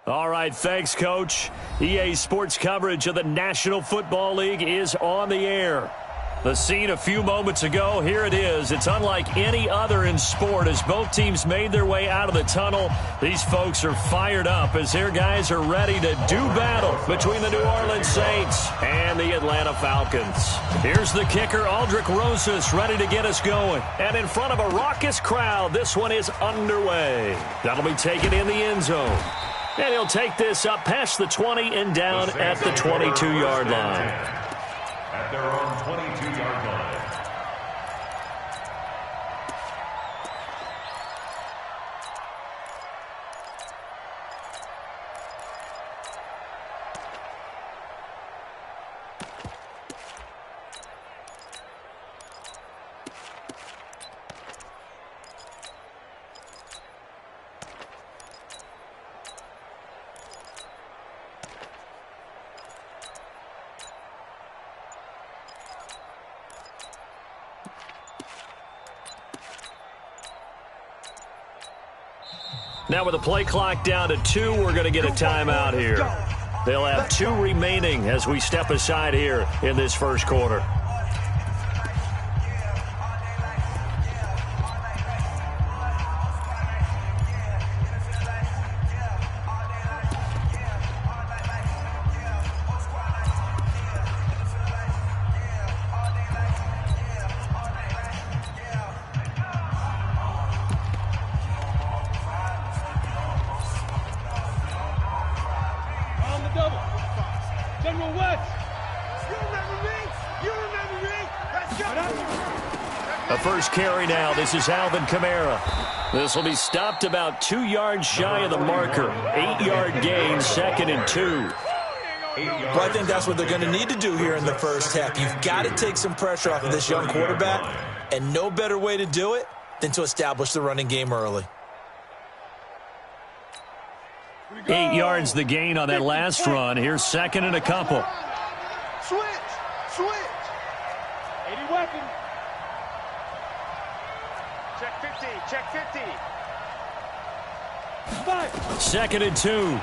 All right, thanks, Coach. EA Sports coverage of the National Football League is on the air. The scene a few moments ago, here it is. It's unlike any other in sport as both teams made their way out of the tunnel. These folks are fired up as their guys are ready to do battle between the New Orleans Saints and the Atlanta Falcons. Here's the kicker, Aldrich Rosas, ready to get us going. And in front of a raucous crowd, this one is underway. That'll be taken in the end zone. And he'll take this up past the 20 and down at the 22-yard line. At their own 22-yard line. Now with the play clock down to 2, we're going to get a timeout here. They'll have 2 remaining as we step aside here in this first quarter. First carry now. This is Alvin Kamara. This will be stopped about 2 yards shy of the marker. 8-yard gain, 2nd and 2. Well, I think that's what they're going to need to do here in the first half. You've got to take some pressure off of this young quarterback, and no better way to do it than to establish the running game early. 8 yards the gain on that last run. Here's 2nd and a couple. Switch. 80 weapon. Check 50. Check 50. 2nd and 2.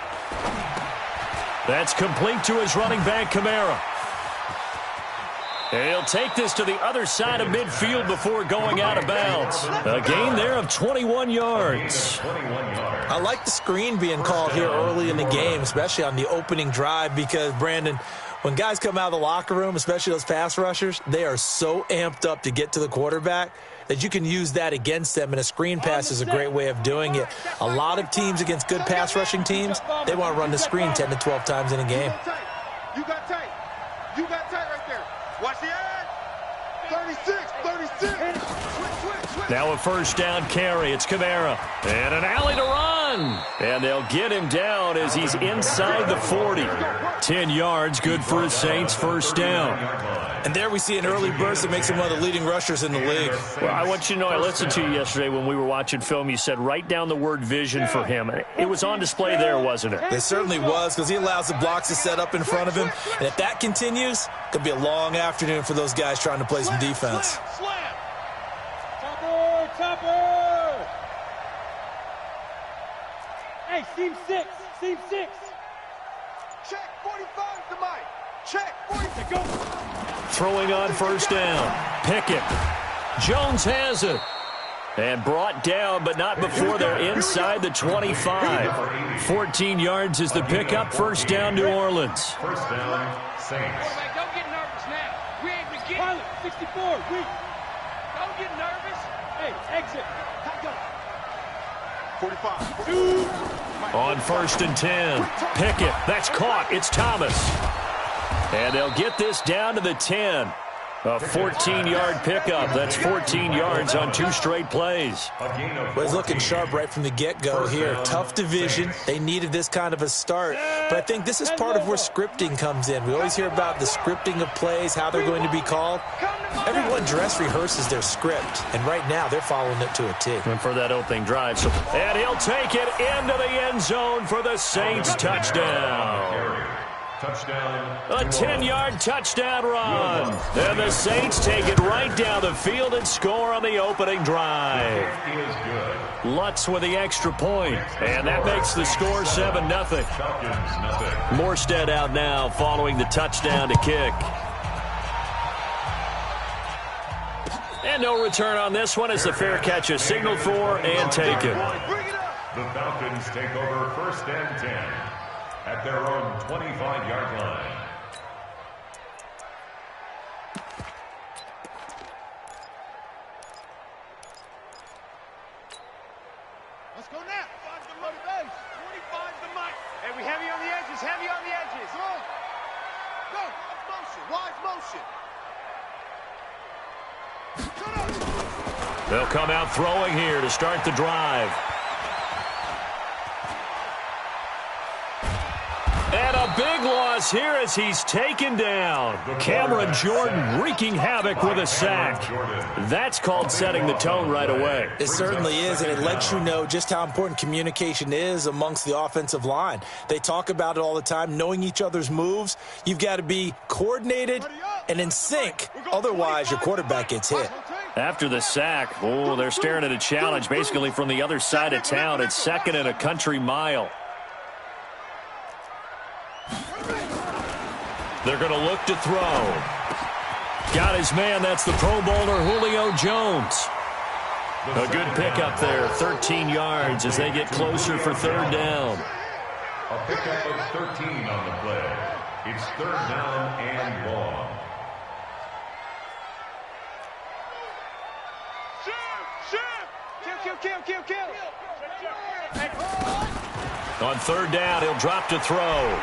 That's complete to his running back, Kamara. And he'll take this to the other side of midfield before going out of bounds. A gain there of 21 yards. I like the screen being called here early in the game, especially on the opening drive, because, Brandon, when guys come out of the locker room, especially those pass rushers, they are so amped up to get to the quarterback that you can use that against them, and a screen pass is a great way of doing it. A lot of teams against good pass rushing teams, they want to run the screen 10 to 12 times in a game. You got tight. You got tight right there. Watch the edge. 36. Switch. Now a first down carry. It's Kamara. And an alley to run. And they'll get him down as he's inside the 40. 10 yards, good for his Saints, first down. And there we see an early burst that makes him one of the leading rushers in the league. Well, I want you to know, I listened to you yesterday when we were watching film. You said write down the word vision for him. It was on display there, wasn't it? It certainly was, because he allows the blocks to set up in front of him. And if that continues, it could be a long afternoon for those guys trying to play some defense. Topper! Hey, seam 6. Check 45 to Mike. Check 40 to go. Throwing on first down. Pickett. Jones has it. And brought down, but not before they're inside the 25. 14 yards is the pickup. First down, New Orleans. First down, Saints. Don't get nervous now. We ain't beginning. Pilot, 64. Don't get nervous. Hey, exit. 45. On first and 10. Pickett. That's caught. It's Thomas. And they'll get this down to the 10. A 14-yard pickup. That's 14 yards on 2 straight plays. Well, he's looking sharp right from the get-go here. Tough division. They needed this kind of a start. But I think this is part of where scripting comes in. We always hear about the scripting of plays, how they're going to be called. Everyone dress rehearses their script, and right now they're following it to a T. And for that opening drive. And he'll take it into the end zone for the Saints touchdown. Touchdown. A 10-yard touchdown run. And the Saints take it right down the field and score on the opening drive. Is good. Lutz with the extra point. And that makes the score 7-0. Falcons, nothing. Morstead out now following the touchdown to kick. And no return on this one as the fair catch is signaled for and taken. The Falcons take over 1st and 10 at their own 25-yard line. Let's go now. 5 to the base. 45 to Mike. Hey, we heavy on the edges. Heavy on the edges. Go. Go. Motion. Wide motion. They'll come out throwing here to start the drive. And a big loss here as he's taken down. Cameron Jordan wreaking havoc with a sack. That's called setting the tone right away. It certainly is, and it lets you know just how important communication is amongst the offensive line. They talk about it all the time, knowing each other's moves. You've got to be coordinated and in sync. Otherwise, your quarterback gets hit. After the sack, they're staring at a challenge basically from the other side of town. It's 2nd and a country mile. They're going to look to throw. Got his man. That's the Pro Bowler Julio Jones. A good pickup there, 13 yards as they get closer for 3rd down. A pickup of 13 on the play. It's 3rd down and long. Kill. On 3rd down, he'll drop to throw.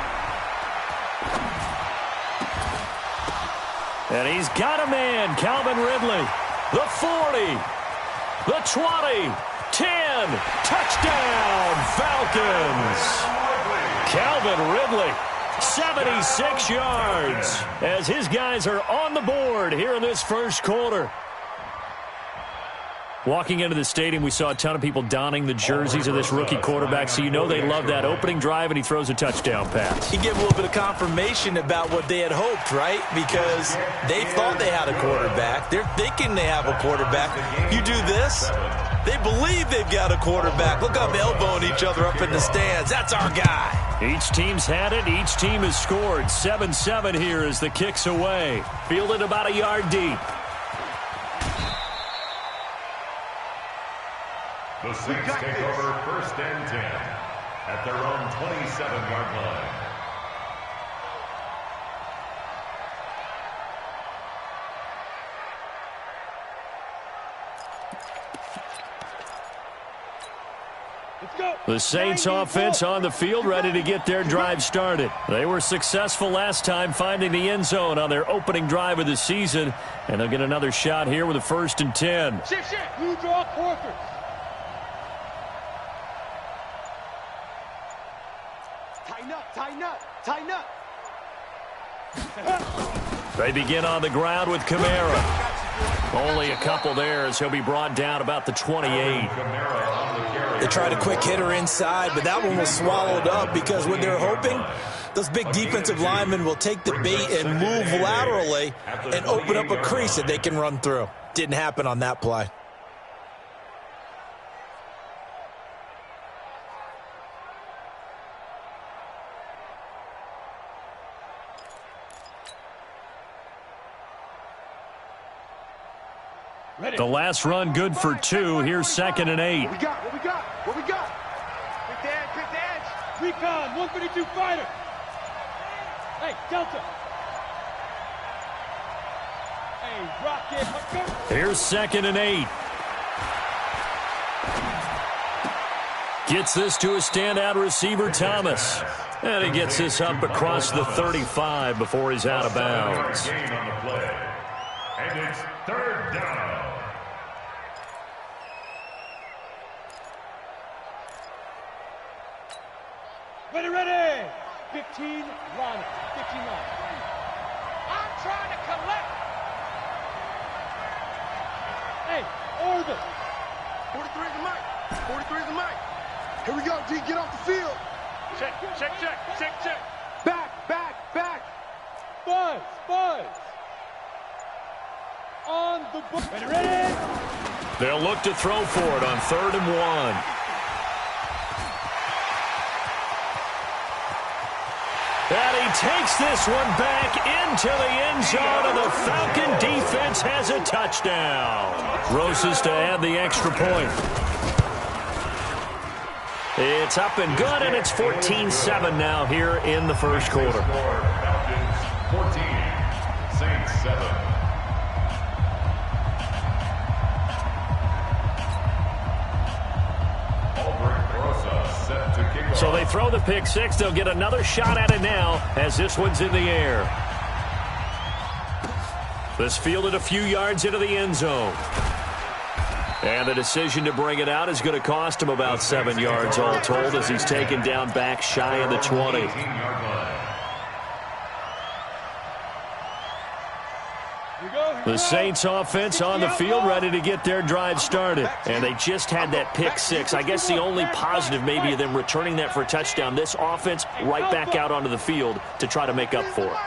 And he's got a man, Calvin Ridley. The 40, the 20, 10, touchdown, Falcons. Calvin Ridley, 76 yards, as his guys are on the board here in this 1st quarter. Walking into the stadium, we saw a ton of people donning the jerseys of this rookie quarterback, so you know they love that opening drive, and he throws a touchdown pass. He gave a little bit of confirmation about what they had hoped, right? Because they thought they had a quarterback. They're thinking they have a quarterback. You do this, they believe they've got a quarterback. Look up, elbowing each other up in the stands. That's our guy. Each team's had it. Each team has scored. 7-7 here as the kick's away. Fielded about a yard deep. The Saints take over 1st and 10 at their own 27-yard line. Let's go. The Saints offense on the field ready to get their drive started. They were successful last time finding the end zone on their opening drive of the season, and they'll get another shot here with a 1st and 10. Shift. You draw Corker. Tighten up. They begin on the ground with Kamara. Only a couple there as he'll be brought down about the 28. They tried a quick hitter inside, but that one was swallowed up because what they're hoping, those big defensive linemen will take the bait and move laterally and open up a crease that they can run through. Didn't happen on that play. The last run good for 2. Here's 2nd and 8. What we got? Pick the edge. Recon, 132 fighter. Hey, Delta. Hey, Rocket. Here's 2nd and 8. Gets this to a standout receiver, Thomas. And he gets this up across the 35 before he's out of bounds. Gain on the play. And it's 3rd down. Ready. 15 line. 15 line. I'm trying to collect. Hey, Orville. 43 is the mic. 43 is the mic. Here we go, D. Get off the field. Check. Back. Back. Buzz. On the book. Ready? They'll look to throw for it on 3rd and 1. And he takes this one back into the end zone, and the Falcon defense has a touchdown. Roses to add the extra point. It's up and good, and it's 14-7 now here in the first quarter. Falcons 14, Saints 7. So they throw the pick six. They'll get another shot at it now as this one's in the air. This fielded a few yards into the end zone. And the decision to bring it out is going to cost him about 7 yards all told as he's taken down back shy of the 20. The Saints offense on the field ready to get their drive started. And they just had that pick six. I guess the only positive maybe of them returning that for a touchdown. This offense right back out onto the field to try to make up for it.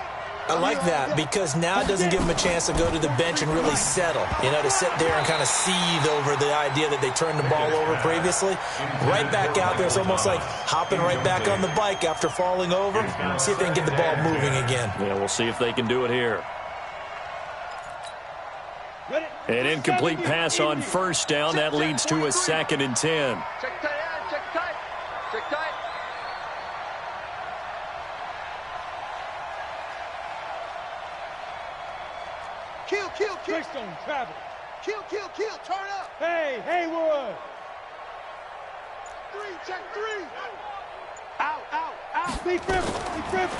I like that because now it doesn't give them a chance to go to the bench and really settle, to sit there and kind of seethe over the idea that they turned the ball over previously. Right back out there. It's almost like hopping right back on the bike after falling over. See if they can get the ball moving again. Yeah, we'll see if they can do it here. An incomplete pass on first down. That leads to a 2nd and 10. Check tight. Kill. Keystone travel. Kill. Turn up. Hey, Haywood. Check three. Out. Be crib.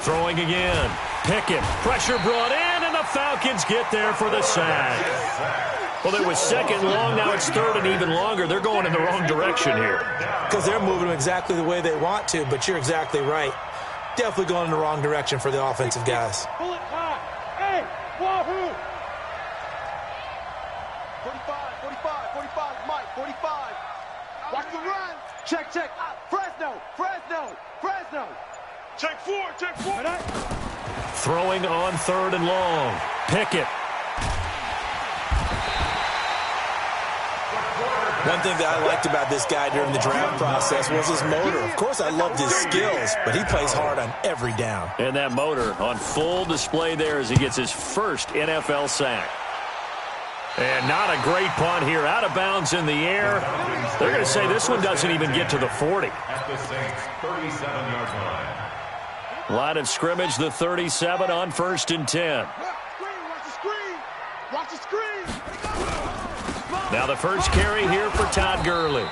Throwing again. Pickett. Pressure brought in, and the Falcons get there for the sack. Well, it was 2nd long. Now it's 3rd and even longer. They're going in the wrong direction here. Because they're moving them exactly the way they want to, but you're exactly right. Definitely going in the wrong direction for the offensive guys. Pull it high. Hey, wahoo. 45, Mike, 45. Watch the run. Check. Fresno. Check four. Throwing on 3rd and long. Pickett. One thing that I liked about this guy during the draft process was his motor. Of course, I loved his skills, but he plays hard on every down. And that motor on full display there as he gets his first NFL sack. And not a great punt here. Out of bounds in the air. They're going to say this one doesn't even get to the 40. At the Saints' 37-yard line. Line of scrimmage, the 37 on 1st and 10. Watch the screen. Now the first carry here for Todd Gurley.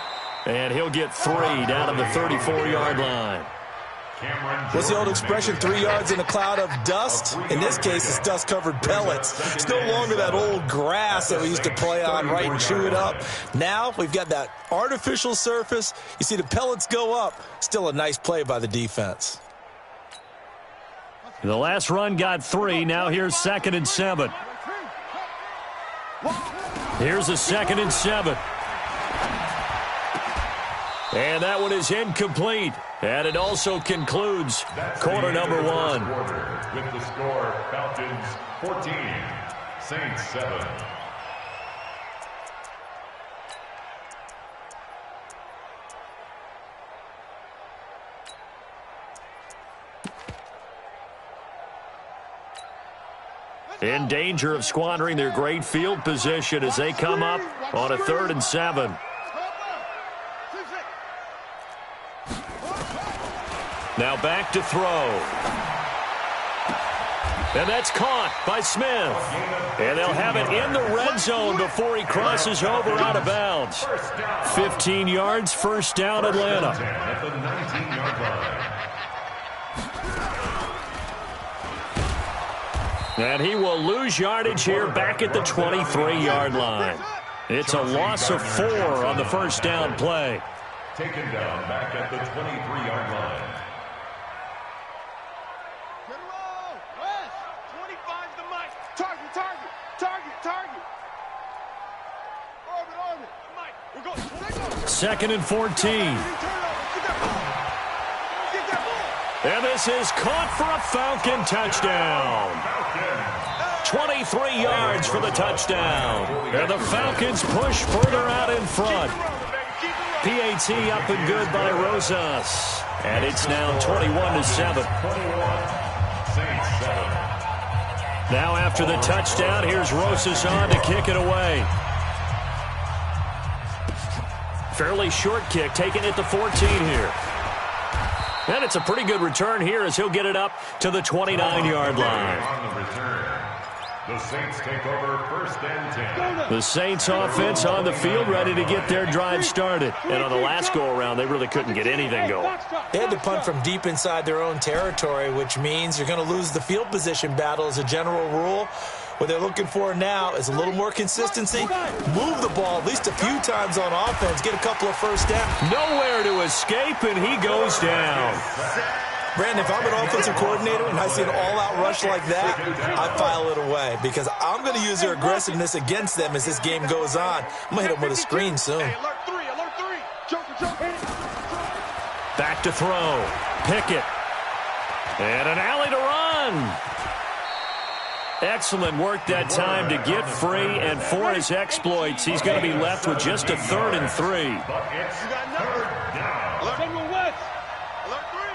And he'll get 3 down at the 34-yard line. What's the old expression, 3 yards in a cloud of dust? In this case, it's dust-covered pellets. It's no longer that old grass that we used to play on, right, and chew it up. Now we've got that artificial surface. You see the pellets go up. Still a nice play by the defense. The last run got 3. Now here's 2nd and 7. Here's a 2nd and 7. And that one is incomplete. And it also concludes quarter number 1. With the score, Falcons 14, Saints 7. In danger of squandering their great field position as they come up on a 3rd and 7. Now back to throw. And that's caught by Smith. And they'll have it in the red zone before he crosses over out of bounds. 15 yards, first down, Atlanta. At the 19-yard line. And he will lose yardage here back at the 23-yard line. It's a loss of 4 on the first down play. Taken down back at the 23-yard line. West, 25's the mic. Target. Orbit. Mike, we're going. 2nd and 14. And they This is caught for a Falcon touchdown. 23 yards for the touchdown. And the Falcons push further out in front. PAT up and good by Rosas. And it's now 21-7. Now after the touchdown, here's Rosas on to kick it away. Fairly short kick, taking it to 14 here. And it's a pretty good return here as he'll get it up to the 29-yard line. On the return, the Saints take over 1st and 10. The Saints offense on the field ready to get their drive started. And on the last go-around, they really couldn't get anything going. They had to punt from deep inside their own territory, which means you're going to lose the field position battle as a general rule. What they're looking for now is a little more consistency. Move the ball at least a few times on offense. Get a couple of first downs. Nowhere to escape, and he goes down. Brandon, if I'm an offensive coordinator and I see an all-out rush like that, I file it away because I'm going to use their aggressiveness against them as this game goes on. I'm going to hit them with a screen soon. Back to throw. Pickett. And an alley to run. Excellent work that time to get free, and for his exploits, he's going to be left with just a 3rd and 3. It's 3rd down. Alert 3.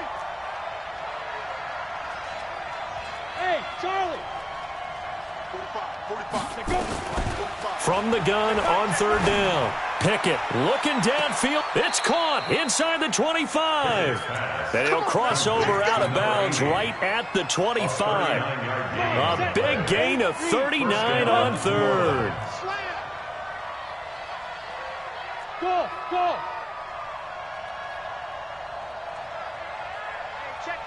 Hey, Charlie. 45. From the gun on 3rd down. Pickett looking downfield. It's caught inside the 25. And he'll cross over out of bounds right at the 25. A big gain of 39 on 3rd. Go. Check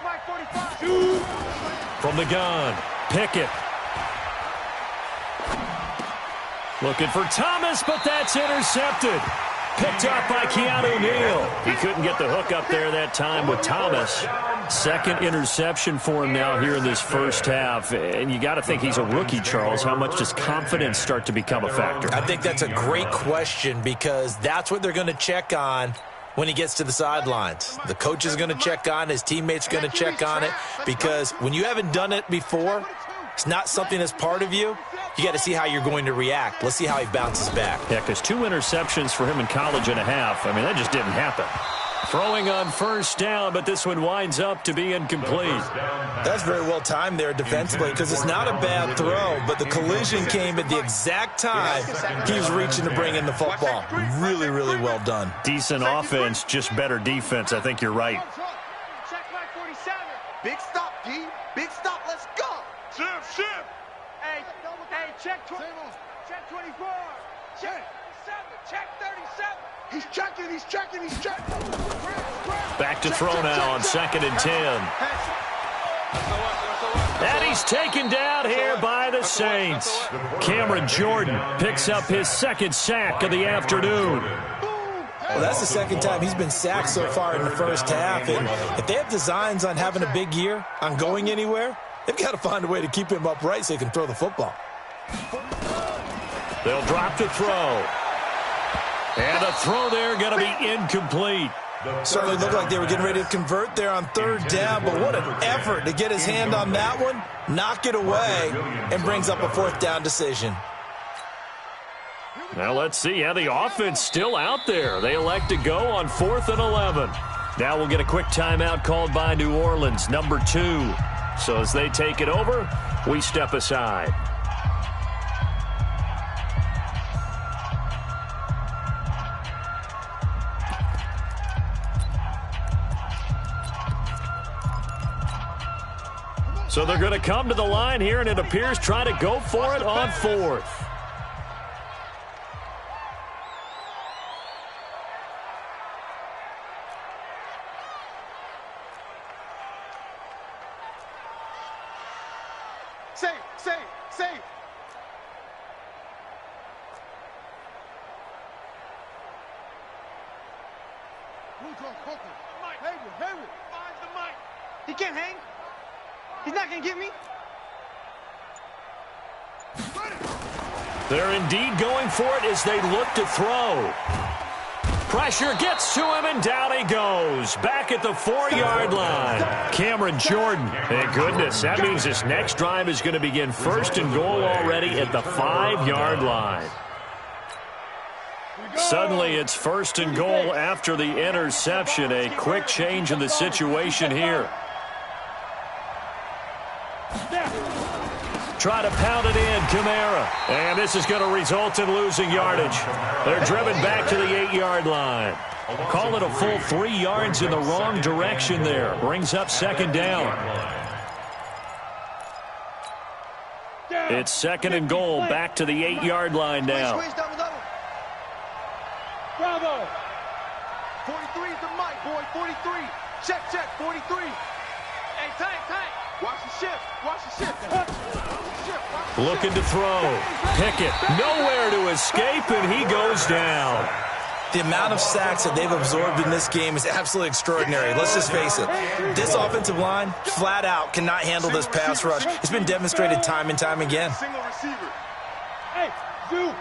Mike 45. From the gun, Pickett. Looking for Thomas, but that's intercepted. Picked up by Keanu Neal. He couldn't get the hook up there that time with Thomas. 2nd interception for him now here in this first half. And you got to think he's a rookie, Charles. How much does confidence start to become a factor? I think that's a great question because that's what they're going to check on when he gets to the sidelines. The coach is going to check on it. His teammates are going to check on it because when you haven't done it before, it's not something that's part of you. You got to see how you're going to react. Let's see how he bounces back. Yeah, because 2 interceptions for him in college and a half. I mean, that just didn't happen. Throwing on 1st down, but this one winds up to be incomplete. That's very well timed there defensively because it's not a bad throw, but the collision came at the exact time he was reaching to bring in the football. Really, really well done. Decent offense, just better defense. I think you're right. Check Mike 47. Big stop, D. Big stop. Let's go. Shift. Hey, check 20. Check 24. Check 37. Check 37. He's checking. Back to throw now on 2nd and 10. And he's taken down here by the Saints. Cameron Jordan picks up his 2nd sack of the afternoon. Well, that's the 2nd time he's been sacked so far in the first half. And if they have designs on having a big year, on going anywhere, they've got to find a way to keep him upright so he can throw the football. They'll drop to throw. And a throw there going to be incomplete. Certainly looked like they were getting ready to convert there on 3rd down, but what an effort to get his hand on that one, knock it away, and brings up a 4th down decision. Now let's see. Yeah, the offense still out there. They elect to go on 4th and 11. Now we'll get a quick timeout called by New Orleans, number 2. So as they take it over, we step aside. So they're going to come to the line here, and it appears try to go for it on 4th. Safe. Hayward. Finds the mic. He can't hang. He's not going to get me. They're indeed going for it as they look to throw. Pressure gets to him, and down he goes. Back at the 4-yard line. Cameron Jordan. Thank goodness. That means this next drive is going to begin 1st and goal already at the 5-yard line. Suddenly, it's 1st and goal after the interception. A quick change in the situation here. Try to pound it in, Kamara. And this is going to result in losing yardage. They're driven back to the 8-yard line. Call it a full 3 yards in the wrong direction there. Brings up 2nd down. It's 2nd and goal, back to the 8-yard line now. Bravo. 43 is the mic, boy. 43. Check, 43. Hey, tight. Watch the shift. Looking to throw. Pickett nowhere to escape, and he goes down. The amount of sacks that they've absorbed in this game is absolutely extraordinary. Let's just face it. This offensive line, flat out, cannot handle this pass rush. It's been demonstrated time and time again. Single receiver. Hey, Zoo.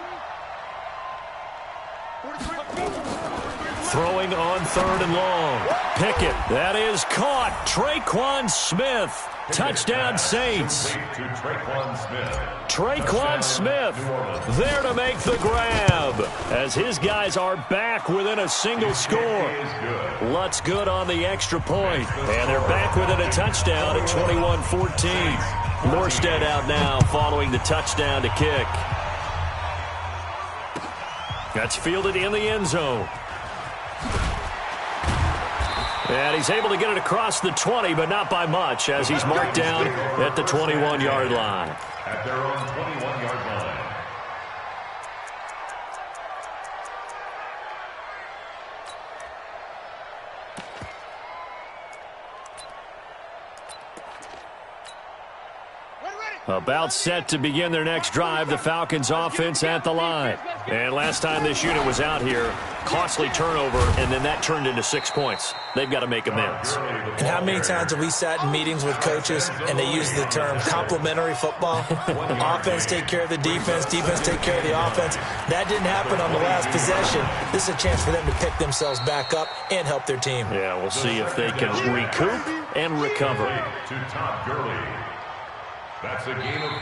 Throwing on 3rd and long. Pickett, that is caught. Traquan Smith. Touchdown, Saints. Traquan Smith there to make the grab as his guys are back within a single score. Lutz good on the extra point, and they're back within a touchdown at 21-14. Morstead out now following the touchdown to kick. That's fielded in the end zone. And he's able to get it across the 20, but not by much, as he's marked down at the 21-yard line. At their own 21-yard line. About set to begin their next drive, the Falcons offense at the line. And last time this unit was out here, costly turnover, and then that turned into 6 points. They've got to make amends. And how many times have we sat in meetings with coaches and they use the term complementary football? Offense take care of the defense take care of the offense. That didn't happen on the last possession. This is a chance for them to pick themselves back up and help their team. Yeah, we'll see if they can recoup and recover. To Todd Gurley. That's a gain of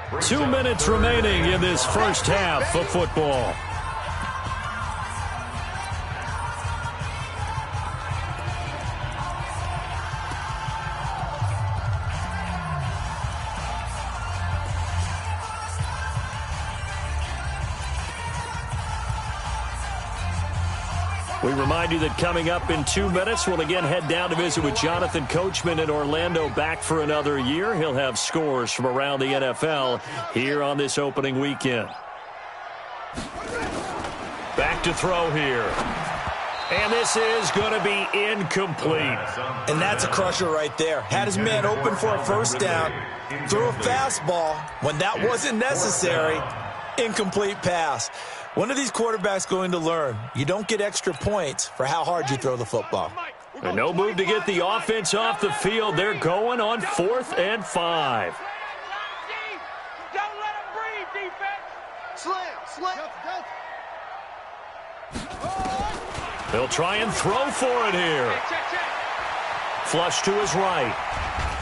4. 2 minutes remaining in this first half of football. We remind you that coming up in 2 minutes, we'll again head down to visit with Jonathan Coachman in Orlando, back for another year. He'll have scores from around the NFL here on this opening weekend. Back to throw here. And this is going to be incomplete. And that's a crusher right there. Had his man open for a first down, threw a fastball when that wasn't necessary. Incomplete pass. When are these quarterbacks going to learn? You don't get extra points for how hard you throw the football. And no move to get the offense off the field. They're going on 4th and 5. Don't let him breathe, defense. Slam. They'll try and throw for it here. Flush to his right.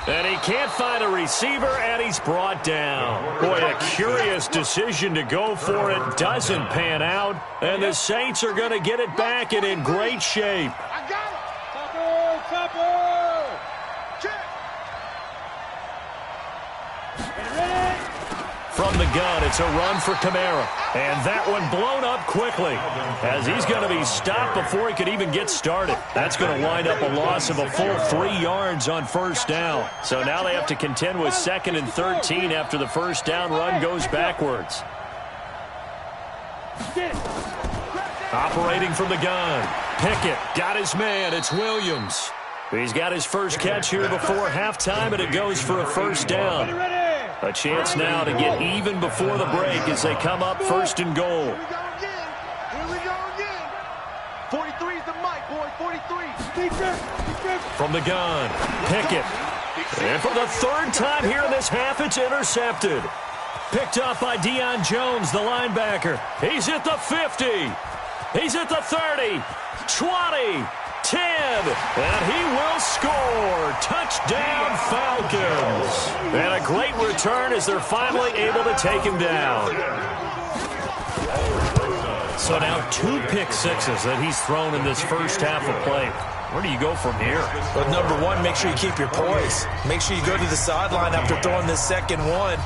And he can't find a receiver, and he's brought down. Boy, a curious decision to go for it. Doesn't pan out, and the Saints are going to get it back and in great shape. I got him. Topper. Check. From the gun, it's a run for Kamara. And that one blown up quickly as he's going to be stopped before he could even get started. That's going to wind up a loss of a full 3 yards on first down. So now they have to contend with 2nd and 13 after the first down run goes backwards. Operating from the gun. Pickett got his man. It's Williams. He's got his first catch here before halftime, and it goes for a first down. A chance now to get even before the break as they come up 1st and goal. Here we go again. 43 is the mic, boy. 43. From the gun, Pickett. And for the 3rd time here in this half, it's intercepted. Picked up by Deion Jones, the linebacker. He's at the 50. He's at the 30, 20, 10, and he will score. Touchdown, Falcons. And a great return as they're finally able to take him down. So now 2 pick sixes that he's thrown in this first half of play. Where do you go from here? Well, number one, make sure you keep your poise. Make sure you go to the sideline after throwing this second one,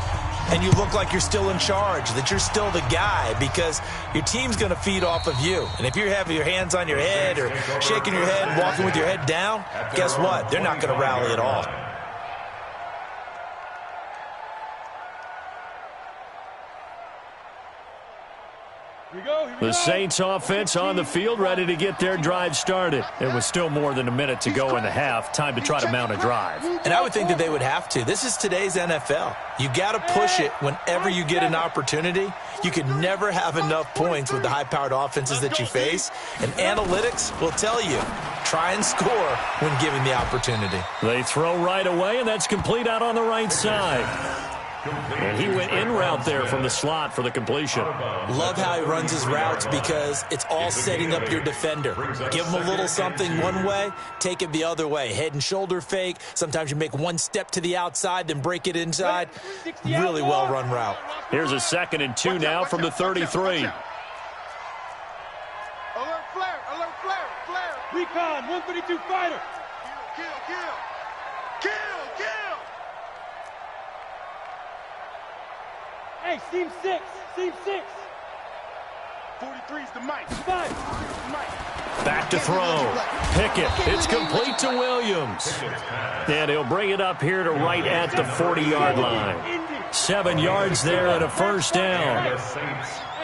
and you look like you're still in charge, that you're still the guy, because your team's going to feed off of you. And if you're having your hands on your head or shaking your head and walking with your head down, guess what? They're not going to rally at all. The Saints offense on the field, ready to get their drive started. It was still more than a minute to go in the half. Time to try to mount a drive. And I would think that they would have to. This is today's NFL. You got to push it whenever you get an opportunity. You can never have enough points with the high-powered offenses that you face. And analytics will tell you, try and score when given the opportunity. They throw right away, and that's complete out on the right side. And he went in route there from the slot for the completion. Love how he runs his routes because it's all setting up your defender. Give him a little something one way, take it the other way. Head and shoulder fake. Sometimes you make one step to the outside, then break it inside. Really well-run route. Here's a 2nd and 2 now from the 33. Alert flare, alert flare, flare. Recon, 132 fighter. Kill, kill, kill, kill. Hey, seam 6, seam 6. 43's the mic. 5. Back to throw. Pickett. It's complete to Williams. And he'll bring it up here to right at the 40-yard line. 7 yards there and a first down.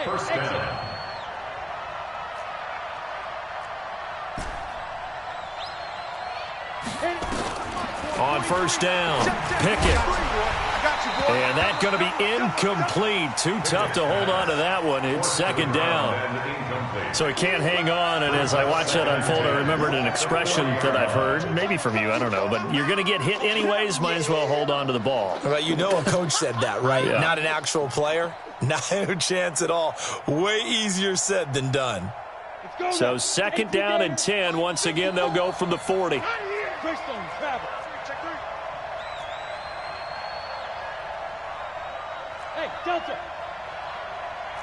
First down. On first down, Pickett. And that's going to be incomplete. Too tough to hold on to that one. It's 2nd down. So he can't hang on. And as I watch that unfold, I remembered an expression that I've heard, maybe from you, I don't know. But you're going to get hit anyways, might as well hold on to the ball. Right, you know a coach said that, right? Yeah. Not an actual player. No chance at all. Way easier said than done. So 2nd down and 10. Once again, they'll go from the 40. Greystone, travel. Hey, Delta.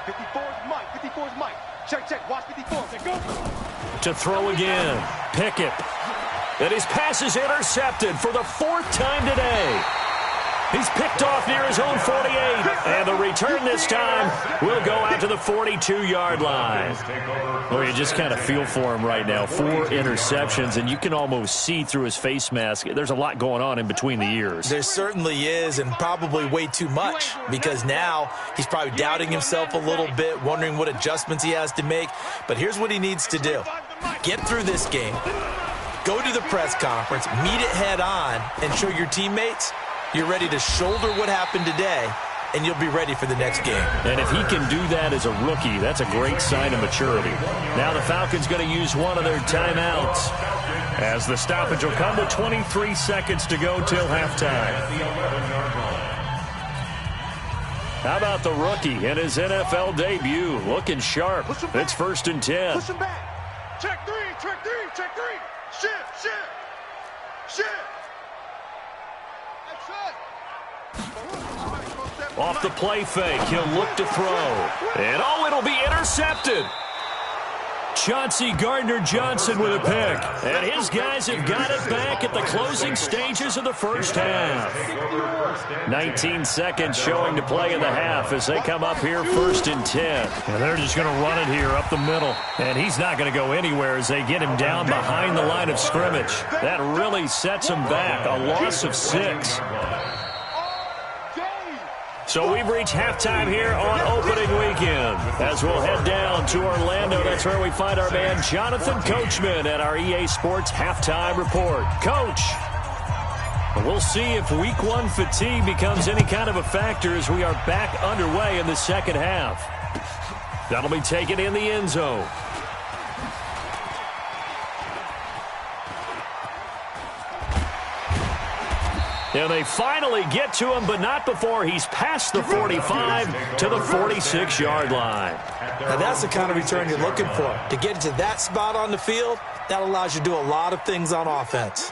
54's Mike, 54's Mike. Check, check, watch 54. Go. To throw again, Pickett. And his pass is intercepted for the 4th time today. He's picked off near his own 48. And the return this time will go out to the 42-yard line. Well, you just kind of feel for him right now. 4 interceptions, and you can almost see through his face mask. There's a lot going on in between the ears. There certainly is, and probably way too much, because now he's probably doubting himself a little bit, wondering what adjustments he has to make. But here's what he needs to do. Get through this game, go to the press conference, meet it head on, and show your teammates you're ready to shoulder what happened today, and you'll be ready for the next game. And if he can do that as a rookie, that's a great sign of maturity. Now the Falcons going to use one of their timeouts, as the stoppage will come with 23 seconds to go till halftime. How about the rookie in his NFL debut? Looking sharp. It's 1st and 10. Push him back. Check 3, check 3, check 3. Shift, shift, shift. Off the play fake, he'll look to throw. And it'll be intercepted. Chauncey Gardner-Johnson with a pick. And his guys have got it back at the closing stages of the first half. 19 seconds showing to play in the half as they come up here 1st and 10. And they're just going to run it here up the middle. And he's not going to go anywhere as they get him down behind the line of scrimmage. That really sets him back. A loss of 6. So we've reached halftime here on opening weekend. As we'll head down to Orlando, that's where we find our man Jonathan Coachman at our EA Sports Halftime Report. Coach, we'll see if Week 1 fatigue becomes any kind of a factor as we are back underway in the second half. That'll be taken in the end zone. And they finally get to him, but not before he's past the 45 to the 46-yard line. Now, that's the kind of return you're looking for. To get to that spot on the field, that allows you to do a lot of things on offense.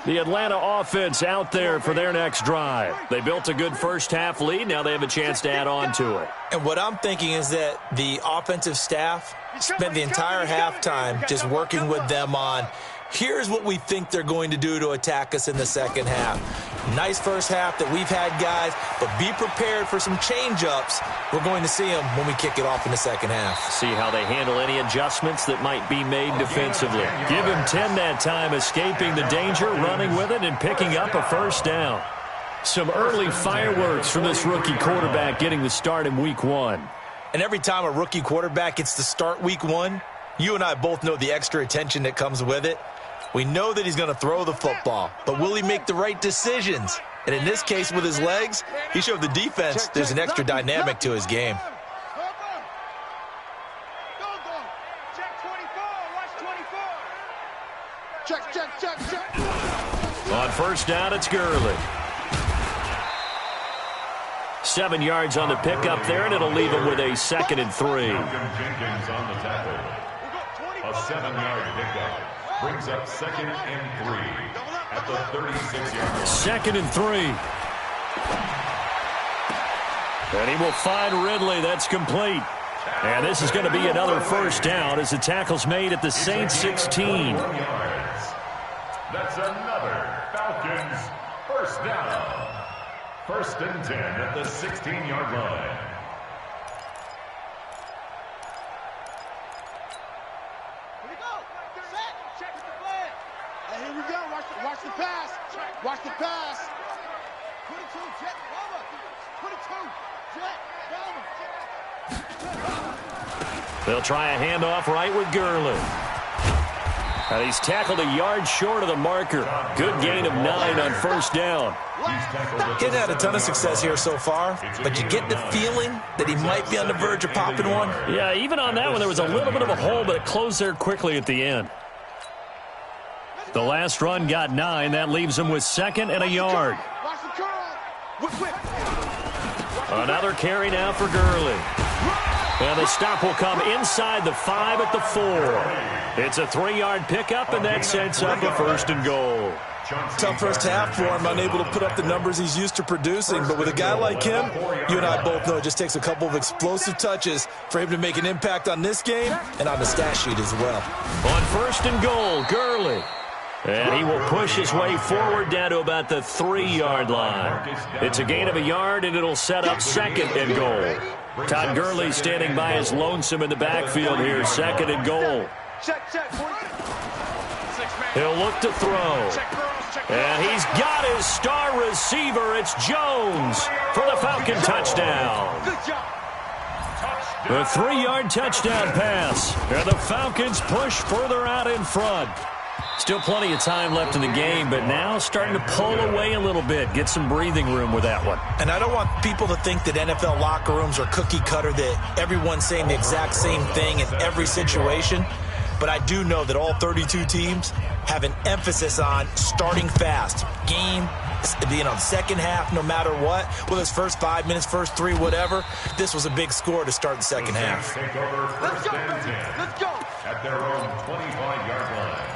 The Atlanta offense out there for their next drive. They built a good first-half lead. Now they have a chance to add on to it. And what I'm thinking is that the offensive staff spent the entire halftime just working with them on, here's what we think they're going to do to attack us in the second half. Nice first half that we've had, guys, but be prepared for some change-ups. We're going to see them when we kick it off in the second half. See how they handle any adjustments that might be made defensively. Give him 10 that time, escaping the danger, running with it, and picking up a first down. Some early fireworks from this rookie quarterback getting the start in week 1. And every time a rookie quarterback gets to start week 1, you and I both know the extra attention that comes with it. We know that he's going to throw the football, but will he make the right decisions? And in this case, with his legs, he showed the defense there's an extra dynamic to his game. Check. On first down, it's Gurley. 7 yards on the pickup there, and it'll leave him with a 2nd and 3. Jenkins on the tackle. A 7-yard pickup. Brings up 2nd and 3 at the 36-yard line. 2nd and 3. And he will find Ridley. That's complete. And this is going to be another first down as the tackle's made at the Saints 16. That's another Falcons first down. 1st and 10 at the 16-yard line. Here we go. Watch the pass. Watch the pass. 22, jet, bomber. 22, jet, bomber. They'll try a handoff right with Gurley. And he's tackled a yard short of the marker. Good gain of 9 on first down. He hasn't had a ton of success here so far, but you get the feeling that he might be on the verge of popping one. Yeah, even on that one, there was a little bit of a hole, but it closed there quickly at the end. The last run got 9. That leaves him with 2nd and a yard. Another carry now for Gurley. And the stop will come inside the 5 at the 4. It's a 3-yard pickup, and that sets up a 1st and goal. Tough first half for him, unable to put up the numbers he's used to producing. But with a guy like him, you and I both know it just takes a couple of explosive touches for him to make an impact on this game and on the stat sheet as well. On 1st and goal, Gurley. And he will push his way forward down to about the 3-yard line. It's a gain of a yard, and it'll set up 2nd and goal. Todd Gurley standing by his lonesome in the backfield here, 2nd and goal. He'll look to throw. And he's got his star receiver. It's Jones for the Falcon touchdown. A 3-yard touchdown pass. And the Falcons push further out in front. Still plenty of time left in the game, but now starting to pull away a little bit. Get some breathing room with that one. And I don't want people to think that NFL locker rooms are cookie cutter, that everyone's saying the exact same thing in every situation. But I do know that all 32 teams have an emphasis on starting fast. Game, second half, no matter what. Whether it's first 5 minutes, first 3, whatever. This was a big score to start the second half. Take over 1st and 10. Let's go. At their own 25-yard line.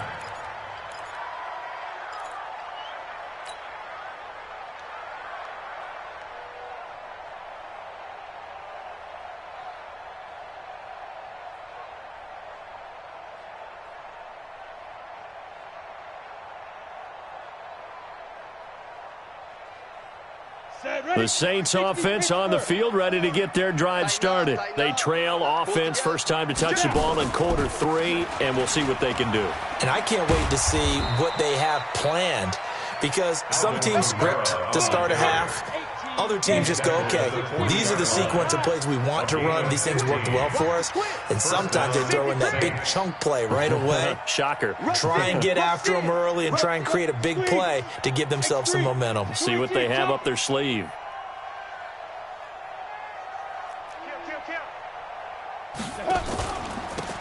The Saints offense on the field, ready to get their drive started. They trail offense, first time to touch the ball in quarter 3, and we'll see what they can do. And I can't wait to see what they have planned, because some teams script to start a half. Other teams just go, okay, these are the sequence of plays we want to run. These things worked well for us. And sometimes they throw in that big chunk play right away. Shocker. Try and get after them early and try and create a big play to give themselves some momentum. See what they have up their sleeve.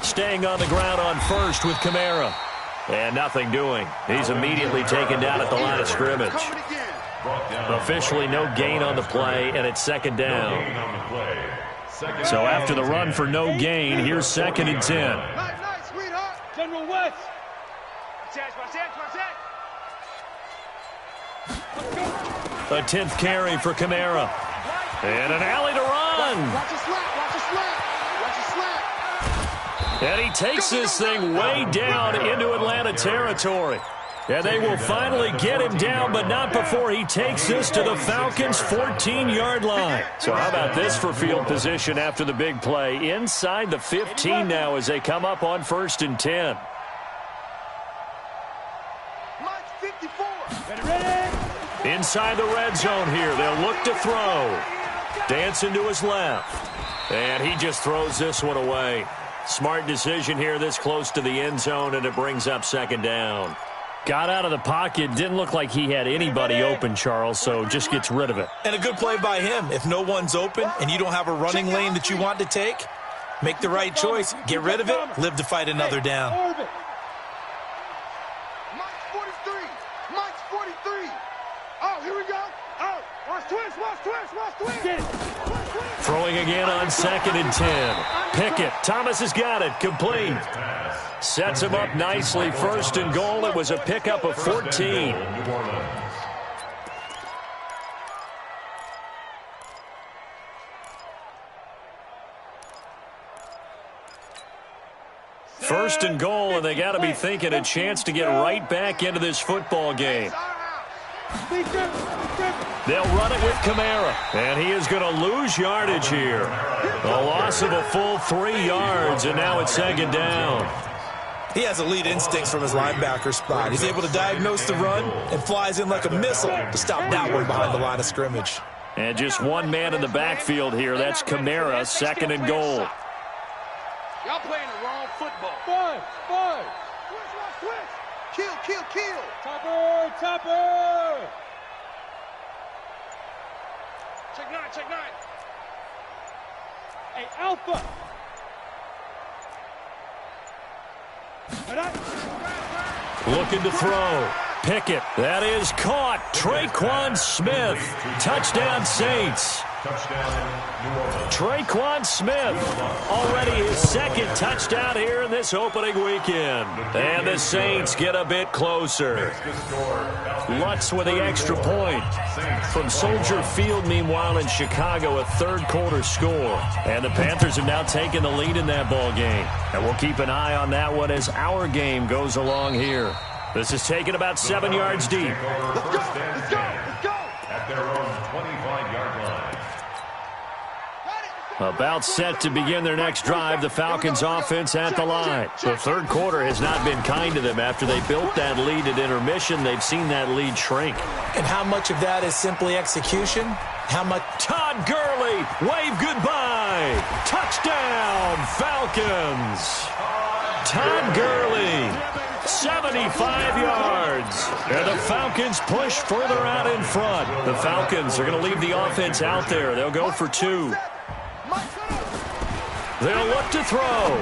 Staying on the ground on first with Kamara. And nothing doing. He's immediately taken down at the line of scrimmage. Officially no gain on the play, and it's 2nd down. So after the run for no gain, here's 2nd and 10. Nice, sweetheart. General West. A 10th carry for Kamara. And an alley to run. Watch your slap, watch your slap, watch your slap. And he takes this thing way down into Atlanta territory. And they will finally get him down, but not before he takes this to the Falcons' 14-yard line. So how about this for field position after the big play? Inside the 15 now as they come up on 1st and 10. Mike 54. Ready? Inside the red zone here. They'll look to throw. Dancing to his left. And he just throws this one away. Smart decision here this close to the end zone, and it brings up 2nd down. Got out of the pocket. Didn't look like he had anybody open, Charles, so just gets rid of it. And a good play by him. If no one's open and you don't have a running lane that you want to take, make the right choice. Get rid of it. Live to fight another down. Orbit. Mike's 43. Mike's 43. Oh, here we go. Oh, watch twist, watch twist, watch twist. Get it. Throwing again on 2nd and 10. Pickett. Thomas has got it. Complete. Sets him up nicely. 1st and goal. It was a pickup of 14. First and goal, and they got to be thinking a chance to get right back into this football game. They'll run it with Kamara, and he is going to lose yardage here. A loss of a full 3 yards, and now it's 2nd down. He has elite instincts from his linebacker spot. He's able to diagnose the run and flies in like a missile to stop that one behind the line of scrimmage. And just one man in the backfield here. That's Kamara, 2nd and goal. Y'all playing the wrong football. Five. Twist, watch twist. Kill. Topper. Check nine. Hey, Alpha. Looking to throw. Pickett. That is caught. Traquan Smith. Touchdown, Saints. Traquan Smith already his 2nd touchdown here in this opening weekend. And the Saints get a bit closer. Lutz with the extra point. From Soldier Field, meanwhile, in Chicago, a 3rd quarter score. And the Panthers have now taken the lead in that ball game. And we'll keep an eye on that one as our game goes along here. This is taken about 7 yards deep. Let's go. At their own 25-yard line. About set to begin their next drive, the Falcons offense at the line. The 3rd quarter has not been kind to them. After they built that lead at intermission, they've seen that lead shrink. And how much of that is simply execution? How much? Todd Gurley, wave goodbye. Touchdown, Falcons. Todd Gurley, 75 yards. And the Falcons push further out in front. The Falcons are going to leave the offense out there. They'll go for 2. They'll look to throw.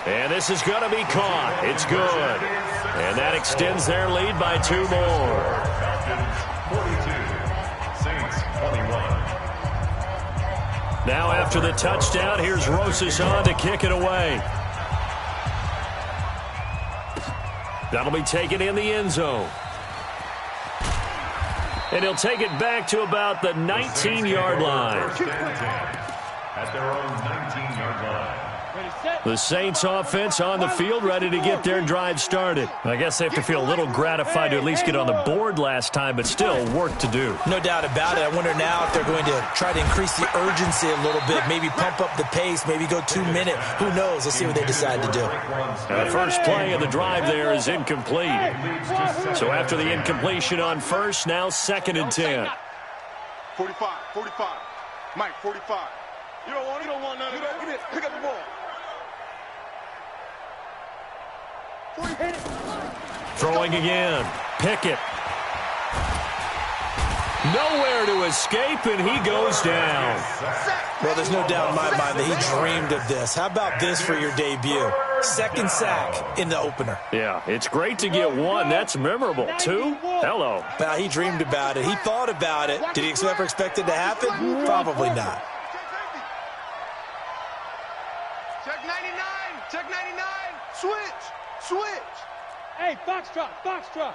And this is going to be caught. It's good. And that extends their lead by 2 more. 42, Saints 21. Now after the touchdown, here's Rosas on to kick it away. That'll be taken in the end zone. And he'll take it back to about the 19-yard line. At their own 19-yard line. The Saints offense on the field, ready to get their drive started. I guess they have to feel a little gratified to at least get on the board last time, but still work to do. No doubt about it. I wonder now if they're going to try to increase the urgency a little bit, maybe pump up the pace, maybe go 2-minute. Who knows? Let's see what they decide to do. The first play of the drive there is incomplete. So after the incompletion on first, now 2nd and 10. 45. Mike, 45. You don't want none of that. Get it. Pick up the ball. Throwing again. Pickett. Nowhere to escape, and he goes down. Well, there's no doubt in my mind that he dreamed of this. How about this for your debut? 2nd sack in the opener. Yeah, it's great to get 1. That's memorable. 2? Hello. Well, he dreamed about it. He thought about it. Did he ever expect it to happen? Probably not. Check 99. Check 99. Switch. Switch. Hey, Foxtrot. Foxtrot.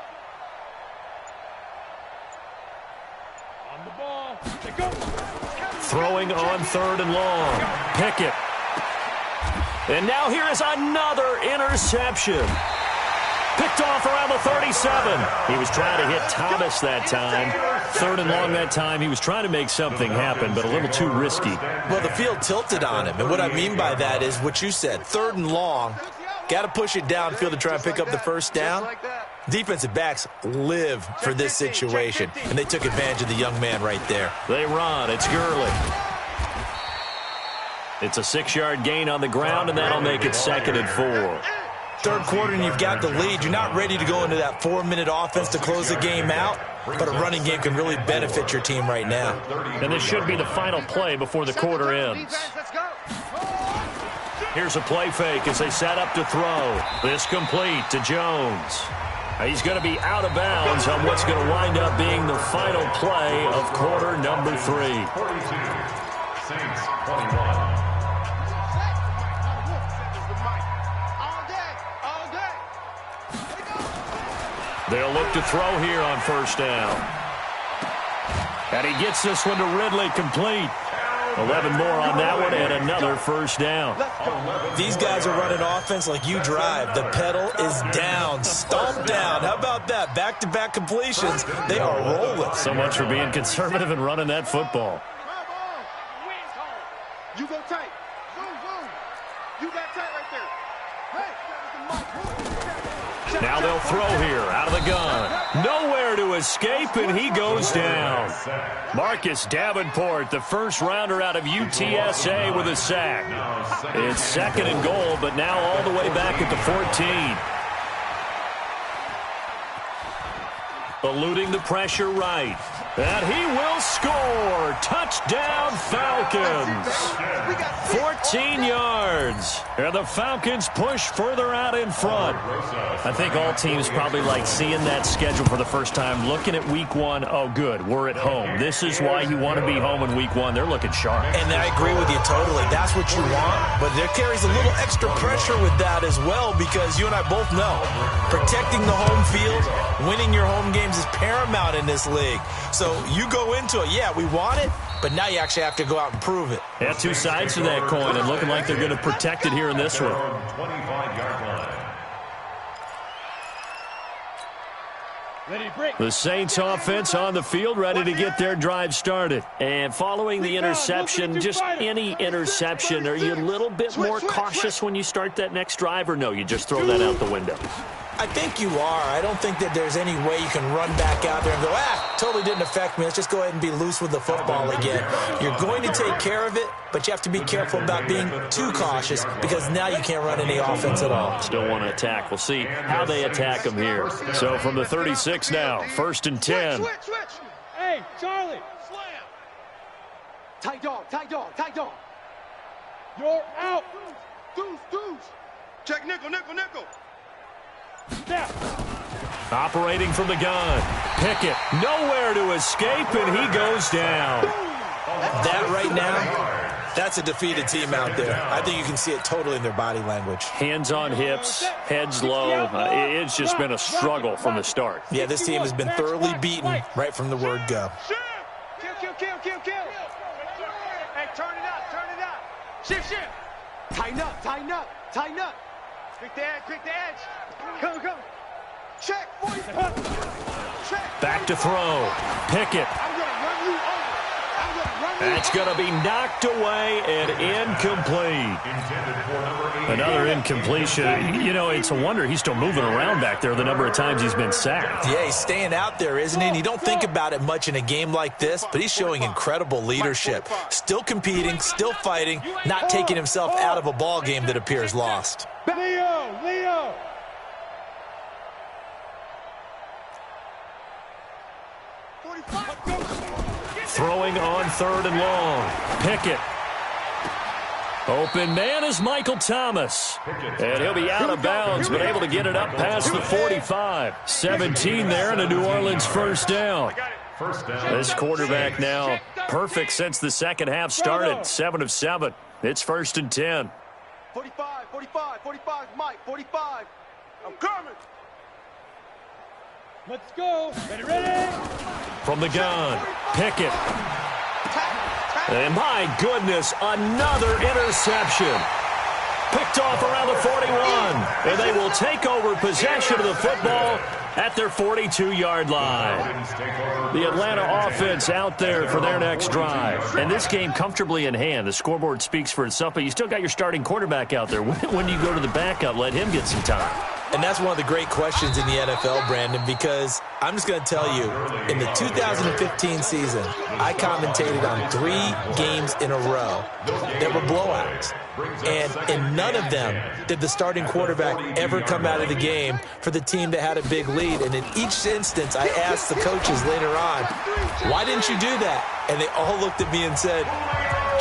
On the ball. They go. Throwing on 3rd and long. Pickett. And now here is another interception. Picked off around the 37. He was trying to hit Thomas that time. 3rd and long that time. He was trying to make something happen, but a little too risky. Well, the field tilted on him, and what I mean by that is what you said, 3rd and long. Got to push it downfield to try and pick up the first down. Defensive backs live for this situation, and they took advantage of the young man right there. They run. It's Gurley. It's a 6-yard gain on the ground, and that'll make it 2nd and 4. Third quarter, and you've got the lead. You're not ready to go into that 4-minute offense to close the game out, but a running game can really benefit your team right now. And this should be the final play before the quarter ends. Here's a play fake as they set up to throw. This complete to Jones. He's going to be out of bounds on what's going to wind up being the final play of quarter number 3. 42, Saints 21. They'll look to throw here on 1st down. And he gets this one to Ridley, complete. 11 more on that one, and another 1st down. These guys are running offense like you drive. The pedal is down, stomped down. How about that? Back-to-back completions. They are rolling. So much for being conservative and running that football. You go tight. Boom, boom. You got tight right there. Hey, now they'll throw here out of the gun. Nowhere to escape, and he goes down. Marcus Davenport, the first rounder out of UTSA with a sack. It's 2nd and goal, but now all the way back at the 14. Eluding the pressure right. And he will score. Touchdown, Falcons. 14 yards. And the Falcons push further out in front. I think all teams probably like seeing that schedule for the first time, looking at week 1. Oh, good, we're at home. This is why you want to be home in week 1. They're looking sharp. And I agree with you totally. That's what you want. But there carries a little extra pressure with that as well, because you and I both know protecting the home field, winning your home games is paramount in this league. So you go into it, yeah, we want it, but now you actually have to go out and prove it. Yeah, 2 sides to that coin, and looking like they're going to protect it here in this one. 25-yard line. The Saints offense on the field, ready to get their drive started. And following the interception, just any interception, are you a little bit more cautious when you start that next drive, or no, you just throw that out the window? I think you are. I don't think that there's any way you can run back out there and go, totally didn't affect me. Let's just go ahead and be loose with the football again. You're going to take care of it, but you have to be careful about being too cautious, because now you can't run any offense at all. Still want to attack. We'll see how they attack them here. So from the 36 now, 1st and 10. Switch. Hey, Charlie. Slam. Tight dog. You're out. Deuce. Check nickel. Now. Operating from the gun. Pickett, nowhere to escape, and he goes down. That right now, that's a defeated team out there. I think you can see it totally in their body language. Hands on hips, heads low. It's just been a struggle from the start. Yeah, this team has been thoroughly beaten right from the word go. Kill. Hey, turn it up. Shift. Tighten up. Quick the edge. Come. Check. Back to throw. Pickett. I'm going to run you over. That's going to be knocked away and incomplete. Another incompletion. You know, it's a wonder he's still moving around back there the number of times he's been sacked. Yeah, he's staying out there, isn't he? And you don't think about it much in a game like this, but he's showing incredible leadership. Still competing, still fighting, not taking himself out of a ball game that appears lost. Leo. Throwing on 3rd and long. Pickett. Open man is Michael Thomas. And he'll be out of bounds, but able to get it up past the 45. 17 there, and a New Orleans 1st down. This quarterback now perfect since the second half started. 7 of 7. It's 1st and 10. 45, 45, 45, Mike, 45. I'm coming. Let's go. Ready? From the gun, Pickett. And my goodness, another interception. Picked off around the 41. And they will take over possession of the football at their 42-yard line. The Atlanta offense out there for their next drive. And this game comfortably in hand. The scoreboard speaks for itself, but you still got your starting quarterback out there. When do you go to the backup, let him get some time? And that's one of the great questions in the NFL, Brandon, because I'm just going to tell you, in the 2015 season, I commentated on 3 games in a row that were blowouts. And in none of them did the starting quarterback ever come out of the game for the team that had a big lead. And in each instance, I asked the coaches later on, why didn't you do that? And they all looked at me and said,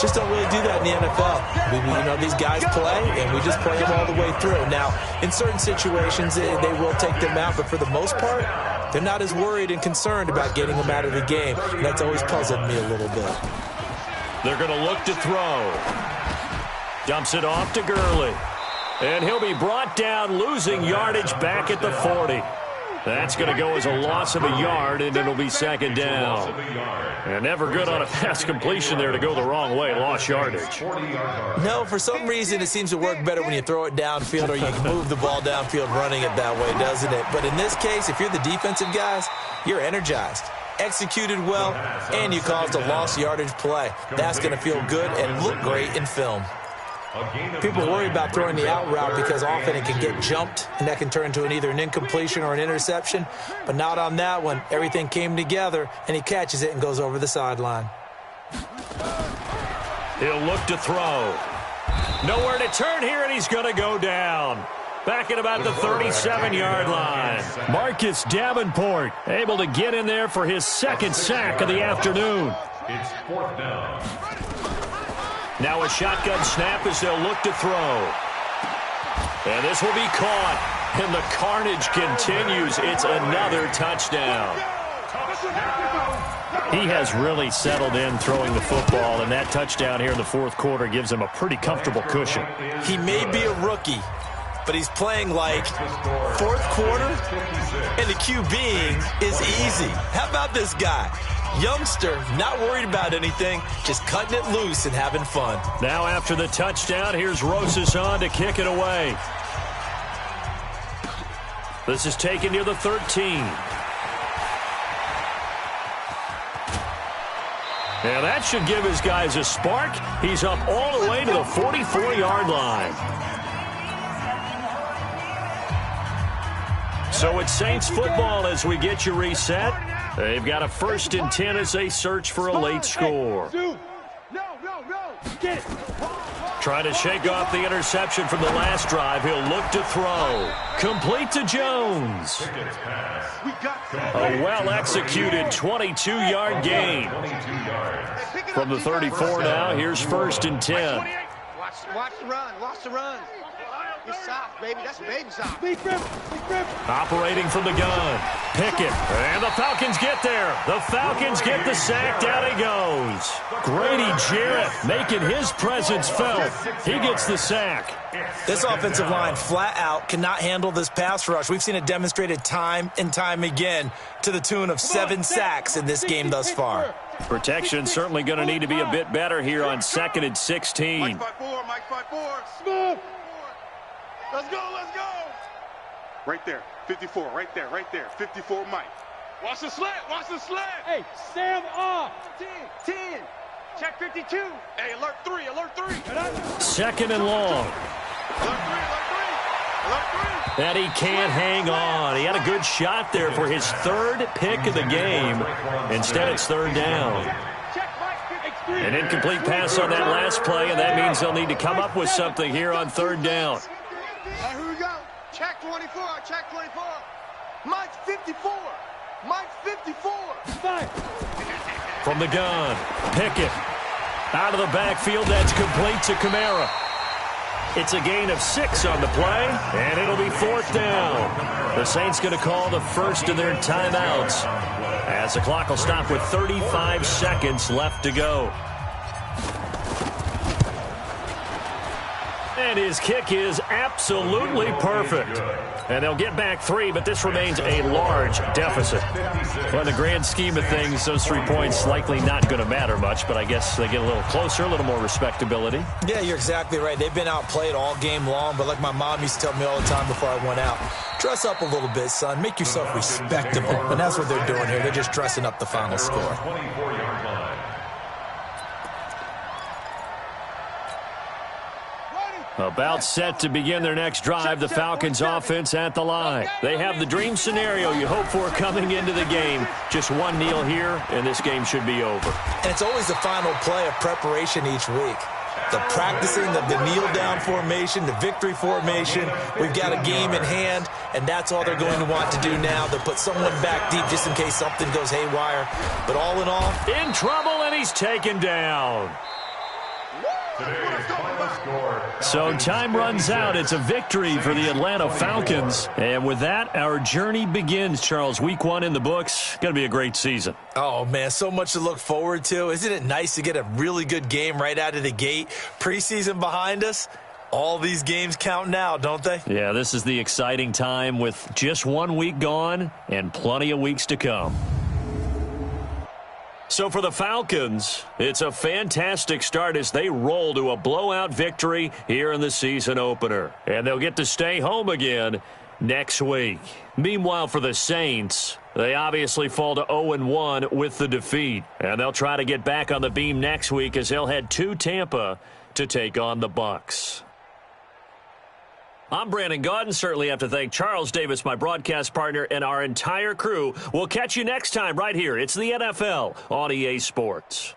just don't really do that in the NFL. These guys play, and we just play them all the way through. Now, in certain situations, they will take them out, but for the most part, they're not as worried and concerned about getting them out of the game. And that's always puzzled me a little bit. They're going to look to throw. Dumps it off to Gurley. And he'll be brought down, losing yardage back at the 40. That's going to go as a loss of a yard, and it'll be second down. And never good on a pass completion there to go the wrong way. Lost yardage. No, for some reason it seems to work better when you throw it downfield or you can move the ball downfield running it that way, doesn't it? But in this case, if you're the defensive guys, you're energized, executed well, and you caused a lost yardage play. That's going to feel good and look great in film. People worry about throwing the out route because often it can get jumped, and that can turn into either an incompletion or an interception. But not on that one. Everything came together, and he catches it and goes over the sideline. He'll look to throw. Nowhere to turn here, and he's going to go down. Back at about the 37-yard line. Marcus Davenport able to get in there for his second sack of the afternoon. It's 4th down. Now a shotgun snap as they'll look to throw. And this will be caught. And the carnage continues. It's another touchdown. He has really settled in throwing the football, and that touchdown here in the 4th quarter gives him a pretty comfortable cushion. He may be a rookie, but he's playing like 4th quarter, and the QBing is easy. How about this guy? Youngster, not worried about anything, just cutting it loose and having fun. Now after the touchdown, here's Rosas on to kick it away. This is taken near the 13. And that should give his guys a spark. He's up all the way to the 44-yard line. So it's Saints football as we get you reset. They've got a 1st and 10 as they search for a late score. Trying to shake off the interception from the last drive. He'll look to throw. Complete to Jones. A well-executed 22-yard gain. From the 34 now, here's 1st and 10. Watch the run. Watch the run. It's soft, baby. That's baby soft. Operating from the gun. Pickett. And the Falcons get there. The Falcons get the sack. Down he goes. Grady Jarrett making his presence felt. He gets the sack. This offensive line flat out cannot handle this pass rush. We've seen it demonstrated time and time again to the tune of 7 sacks in this game thus far. Protection certainly going to need to be a bit better here on 2nd and 16. Mike 5-4, Mike 5-4. Smooth. Let's go, let's go. Right there, 54, right there, 54, Mike. Watch the slant, watch the slant. Hey, Sam off. 10, check 52. Hey, alert 3. 2nd and long. Alert 3. And he can't hang on. He had a good shot there for his 3rd pick of the game. Instead, it's 3rd down. An incomplete pass on that last play, and that means they'll need to come up with something here on 3rd down. Here we go. Check 24. Mike's 54. Mike's 54. From the gun, Pickett. Out of the backfield, that's complete to Kamara. It's a gain of 6 on the play, and it'll be 4th down. The Saints going to call the first of their timeouts as the clock will stop with 35 seconds left to go. And his kick is absolutely perfect. And they'll get back 3, but this remains a large deficit. Well, in the grand scheme of things, those 3 points likely not going to matter much, but I guess they get a little closer, a little more respectability. Yeah, you're exactly right. They've been outplayed all game long, but like my mom used to tell me all the time before I went out, dress up a little bit, son. Make yourself respectable. And that's what they're doing here. They're just dressing up the final score. 24-yard line. About set to begin their next drive, the Falcons offense at the line. They have the dream scenario you hope for coming into the game. Just one kneel here, and this game should be over. And it's always the final play of preparation each week. The practicing of the kneel-down formation, the victory formation. We've got a game in hand, and that's all they're going to want to do now. They'll put someone back deep just in case something goes haywire. But all in all, in trouble, and he's taken down. So time runs out. It's a victory for the Atlanta Falcons. And with that, our journey begins, Charles. Week 1 in the books. Going to be a great season. Oh, man, so much to look forward to. Isn't it nice to get a really good game right out of the gate? Preseason behind us. All these games count now, don't they? Yeah, this is the exciting time with just 1 week gone and plenty of weeks to come. So for the Falcons, it's a fantastic start as they roll to a blowout victory here in the season opener. And they'll get to stay home again next week. Meanwhile, for the Saints, they obviously fall to 0-1 with the defeat. And they'll try to get back on the beam next week as they'll head to Tampa to take on the Bucs. I'm Brandon Gaudin. Certainly have to thank Charles Davis, my broadcast partner, and our entire crew. We'll catch you next time right here. It's the NFL on EA Sports.